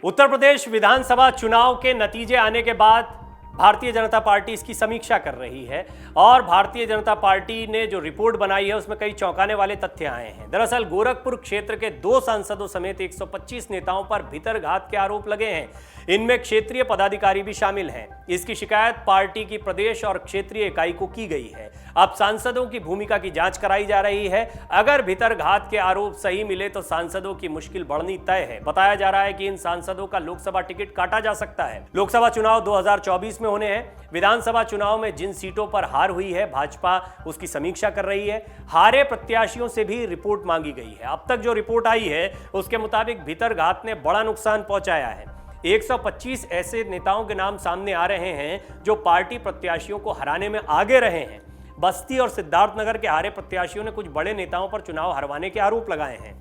उत्तर प्रदेश विधानसभा चुनाव के नतीजे आने के बाद भारतीय जनता पार्टी इसकी समीक्षा कर रही है और भारतीय जनता पार्टी ने जो रिपोर्ट बनाई है उसमें कई चौंकाने वाले तथ्य आए हैं। दरअसल गोरखपुर क्षेत्र के 2 सांसदों समेत 125 नेताओं पर भीतरघात के आरोप लगे हैं। इनमें क्षेत्रीय पदाधिकारी भी शामिल हैं। इसकी शिकायत पार्टी की प्रदेश और क्षेत्रीय इकाई को की गई है। अब सांसदों की भूमिका की जांच कराई जा रही है। अगर भीतरघात के आरोप सही मिले तो सांसदों की मुश्किल बढ़नी तय है। बताया जा रहा है कि इन सांसदों का लोकसभा टिकट काटा जा सकता है। लोकसभा चुनाव 2024 में होने हैं। विधानसभा चुनाव में जिन सीटों पर हार हुई है भाजपा उसकी समीक्षा कर रही है। हारे प्रत्याशियों से भी रिपोर्ट मांगी गई है। अब तक जो रिपोर्ट आई है उसके मुताबिक भीतरघात ने बड़ा नुकसान पहुंचाया है। 125 ऐसे नेताओं के नाम सामने आ रहे हैं जो पार्टी प्रत्याशियों को हराने में आगे रहे हैं। बस्ती और सिद्धार्थनगर के हारे प्रत्याशियों ने कुछ बड़े नेताओं पर चुनाव हरवाने के आरोप लगाए हैं।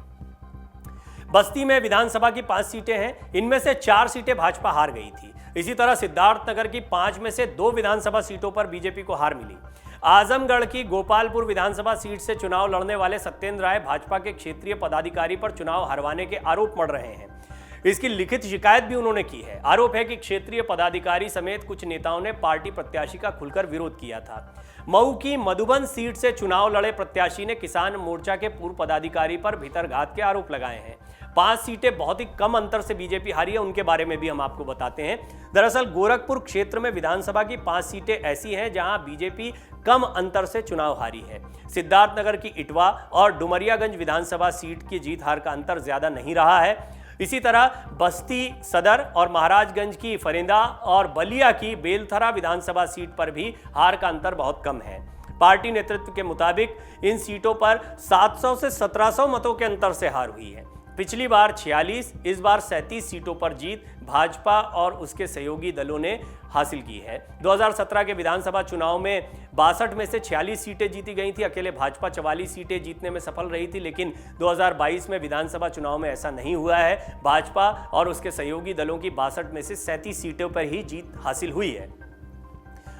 बस्ती में विधानसभा की 5 सीटें हैं। इनमें से 4 सीटें भाजपा हार गई थी। इसी तरह सिद्धार्थनगर की 5 में से 2 विधानसभा सीटों पर बीजेपी को हार मिली। आजमगढ़ की गोपालपुर विधानसभा सीट से चुनाव लड़ने वाले सत्येंद्र राय भाजपा के क्षेत्रीय पदाधिकारी पर चुनाव हरवाने के आरोप मढ़ रहे हैं। इसकी लिखित शिकायत भी उन्होंने की है। आरोप है कि क्षेत्रीय पदाधिकारी समेत कुछ नेताओं ने पार्टी प्रत्याशी का खुलकर विरोध किया था। मऊ की मधुबन सीट से चुनाव लड़े प्रत्याशी ने किसान मोर्चा के पूर्व पदाधिकारी पर भीतरघात के आरोप लगाए हैं। 5 सीटें बहुत ही कम अंतर से बीजेपी हारी है, उनके बारे में भी हम आपको बताते हैं। दरअसल गोरखपुर क्षेत्र में विधानसभा की 5 सीटें ऐसी हैं जहां बीजेपी कम अंतर से चुनाव हारी है। सिद्धार्थनगर की इटवा और डुमरियागंज विधानसभा सीट की जीत हार का अंतर ज्यादा नहीं रहा है। इसी तरह बस्ती सदर और महाराजगंज की फरेंदा और बलिया की बेलथरा विधानसभा सीट पर भी हार का अंतर बहुत कम है। पार्टी नेतृत्व के मुताबिक इन सीटों पर 700 से 1700 मतों के अंतर से हार हुई है। पिछली बार 46, इस बार 37 सीटों पर जीत भाजपा और उसके सहयोगी दलों ने हासिल की है। 2017 के विधानसभा चुनाव में 62 में से 46 सीटें जीती गई थी। अकेले भाजपा 44 सीटें जीतने में सफल रही थी, लेकिन 2022 में विधानसभा चुनाव में ऐसा नहीं हुआ है। भाजपा और उसके सहयोगी दलों की 62 में से 37 सीटों पर ही जीत हासिल हुई है।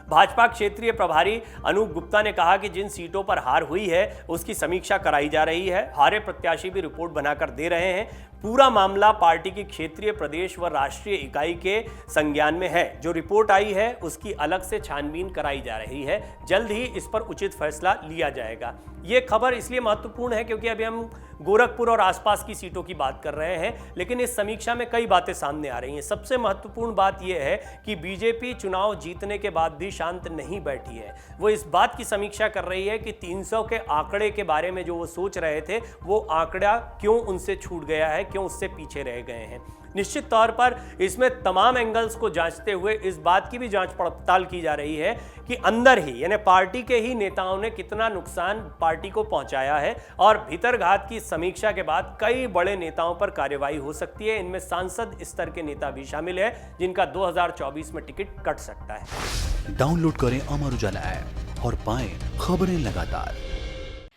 भाजपा क्षेत्रीय प्रभारी अनूप गुप्ता ने कहा कि जिन सीटों पर हार हुई है उसकी समीक्षा कराई जा रही है। हारे प्रत्याशी भी रिपोर्ट बनाकर दे रहे हैं। पूरा मामला पार्टी की क्षेत्रीय, प्रदेश व राष्ट्रीय इकाई के संज्ञान में है। जो रिपोर्ट आई है उसकी अलग से छानबीन कराई जा रही है। जल्द ही इस पर उचित फैसला लिया जाएगा। ये खबर इसलिए महत्वपूर्ण है क्योंकि अभी हम गोरखपुर और आसपास की सीटों की बात कर रहे हैं, लेकिन इस समीक्षा में कई बातें सामने आ रही हैं। सबसे महत्वपूर्ण बात यह है कि बीजेपी चुनाव जीतने के बाद भी शांत नहीं बैठी है। वो इस बात की समीक्षा कर रही है कि 300 के आंकड़े के बारे में जो वो सोच रहे थे वो आंकड़ा क्यों उनसे छूट गया है, क्यों उससे पीछे रह गए हैं। निश्चित तौर पर इसमें तमाम एंगल्स को जांचते हुए इस बात की भी जांच पड़ताल की जा रही है कि अंदर ही यानी पार्टी के ही नेताओं ने कितना नुकसान पार्टी को पहुंचाया है और भीतरघात की समीक्षा के बाद कई बड़े नेताओं पर कार्रवाई हो सकती है। इनमें सांसद स्तर के नेता भी शामिल है जिनका 2024 में टिकट कट सकता है। डाउनलोड करें अमर उजाला ऐप और पाएं खबरें लगातार।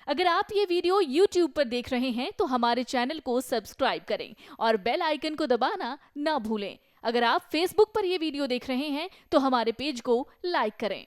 अगर आप ये वीडियो YouTube पर देख रहे हैं तो हमारे चैनल को सब्सक्राइब करें और बेल आइकन को दबाना ना भूलें। अगर आप Facebook पर ये वीडियो देख रहे हैं तो हमारे पेज को लाइक करें।